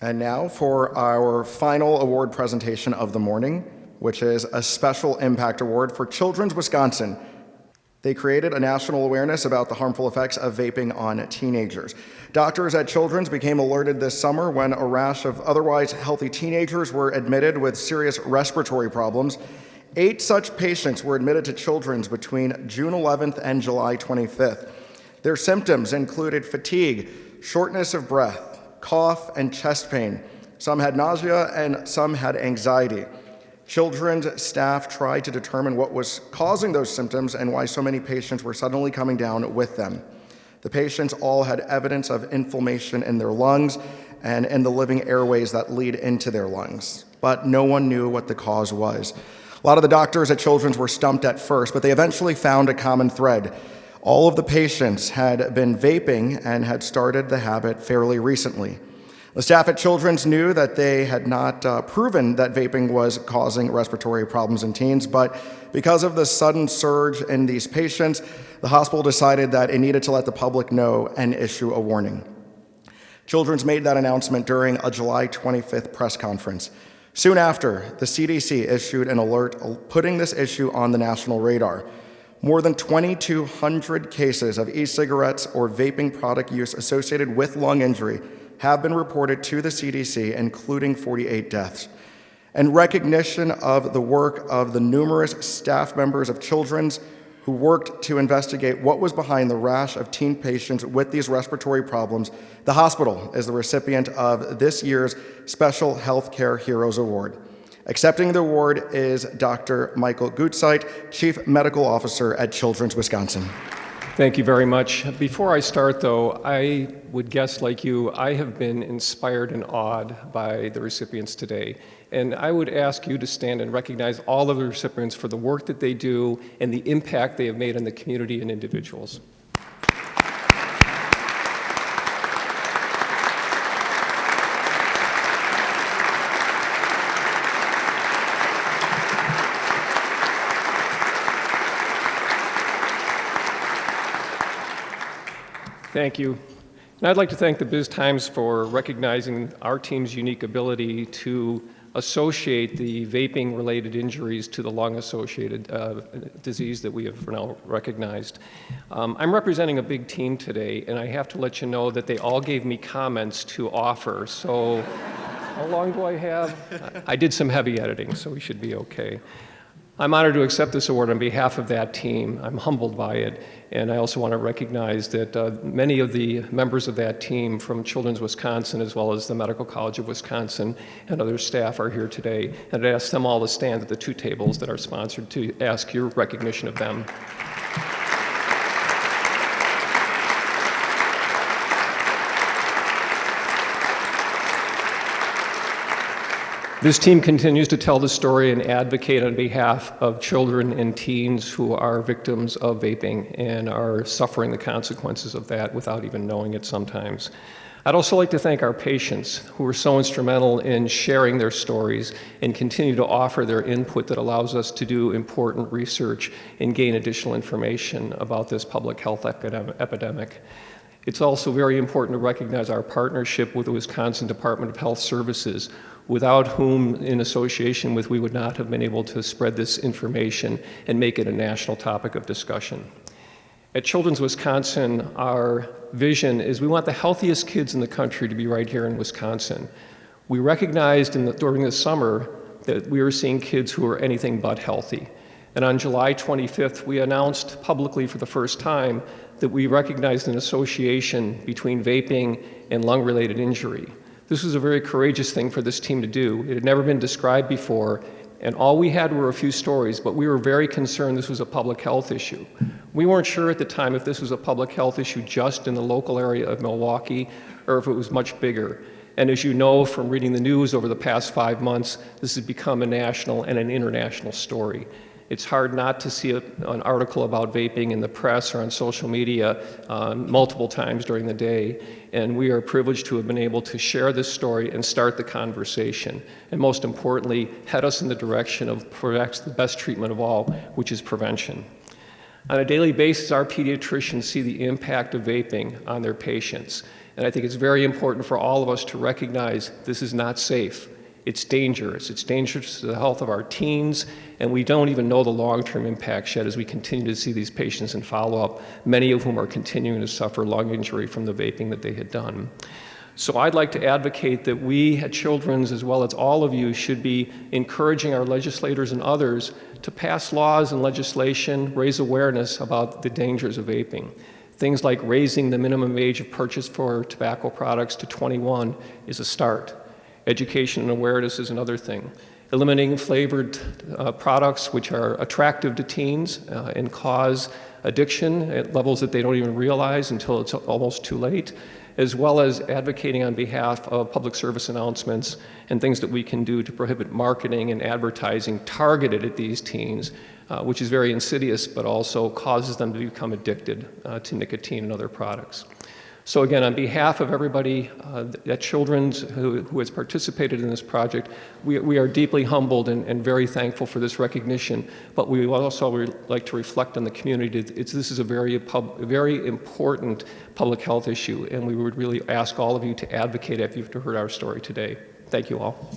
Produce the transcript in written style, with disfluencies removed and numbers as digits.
And now for our final award presentation of the morning, which is a Special Impact Award for Children's Wisconsin. They created a national awareness about the harmful effects of vaping on teenagers. Doctors at Children's became alerted this summer when a rash of otherwise healthy teenagers were admitted with serious respiratory problems. 8 such patients were admitted to Children's between June 11th and July 25th. Their symptoms included fatigue, shortness of breath, cough, and chest pain. Some had nausea and some had anxiety. Children's staff tried to determine what was causing those symptoms and why so many patients were suddenly coming down with them. The patients all had evidence of inflammation in their lungs and in the living airways that lead into their lungs, but no one knew what the cause was. A lot of the doctors at Children's were stumped at first, but they eventually found a common thread. All of the patients had been vaping and had started the habit fairly recently. The staff at Children's knew that they had not proven that vaping was causing respiratory problems in teens, but because of the sudden surge in these patients, the hospital decided that it needed to let the public know and issue a warning. Children's made that announcement during a July 25th press conference. Soon after, the CDC issued an alert putting this issue on the national radar. More than 2,200 cases of e-cigarettes or vaping product use associated with lung injury have been reported to the CDC, including 48 deaths. In recognition of the work of the numerous staff members of Children's who worked to investigate what was behind the rash of teen patients with these respiratory problems, the hospital is the recipient of this year's Special Healthcare Heroes Award. Accepting the award is Dr. Michael Gutzeit, Chief Medical Officer at Children's Wisconsin. Thank you very much. Before I start, though, I would guess, like you, I have been inspired and awed by the recipients today. And I would ask you to stand and recognize all of the recipients for the work that they do and the impact they have made on the community and individuals. Thank you. And I'd like to thank the BizTimes for recognizing our team's unique ability to associate the vaping-related injuries to the lung-associated disease that we have now recognized. I'm representing a big team today, and I have to let you know that they all gave me comments to offer. So how long do I have? I did some heavy editing, so we should be okay. I'm honored to accept this award on behalf of that team. I'm humbled by it, and I also want to recognize that many of the members of that team from Children's Wisconsin, as well as the Medical College of Wisconsin and other staff are here today, and I'd ask them all to stand at the 2 tables that are sponsored to ask your recognition of them. This team continues to tell the story and advocate on behalf of children and teens who are victims of vaping and are suffering the consequences of that without even knowing it sometimes. I'd also like to thank our patients who are so instrumental in sharing their stories and continue to offer their input that allows us to do important research and gain additional information about this public health epidemic. It's also very important to recognize our partnership with the Wisconsin Department of Health Services, without whom, in association with, we would not have been able to spread this information and make it a national topic of discussion. At Children's Wisconsin, our vision is we want the healthiest kids in the country to be right here in Wisconsin. We recognized during the summer that we were seeing kids who were anything but healthy. And on July 25th, we announced publicly for the first time that we recognized an association between vaping and lung-related injury. This was a very courageous thing for this team to do. It had never been described before, and all we had were a few stories, but we were very concerned this was a public health issue. We weren't sure at the time if this was a public health issue just in the local area of Milwaukee or if it was much bigger. And as you know from reading the news over the past 5 months, this has become a national and an international story. It's hard not to see an article about vaping in the press or on social media multiple times during the day, and we are privileged to have been able to share this story and start the conversation, and most importantly, head us in the direction of perhaps the best treatment of all, which is prevention. On a daily basis, our pediatricians see the impact of vaping on their patients, And I think it's very important for all of us to recognize this is not safe. It's dangerous. It's dangerous to the health of our teens, and we don't even know the long-term impacts yet as we continue to see these patients in follow-up, many of whom are continuing to suffer lung injury from the vaping that they had done. So I'd like to advocate that we at Children's, as well as all of you, should be encouraging our legislators and others to pass laws and legislation, raise awareness about the dangers of vaping. Things like raising the minimum age of purchase for tobacco products to 21 is a start. Education and awareness is another thing. Eliminating flavored products which are attractive to teens and cause addiction at levels that they don't even realize until it's almost too late, as well as advocating on behalf of public service announcements and things that we can do to prohibit marketing and advertising targeted at these teens, which is very insidious but also causes them to become addicted to nicotine and other products. So again, on behalf of everybody at Children's who has participated in this project, we are deeply humbled and very thankful for this recognition, but we also like to reflect on the community. This is a very important public health issue, and we would really ask all of you to advocate if you've heard our story today. Thank you all.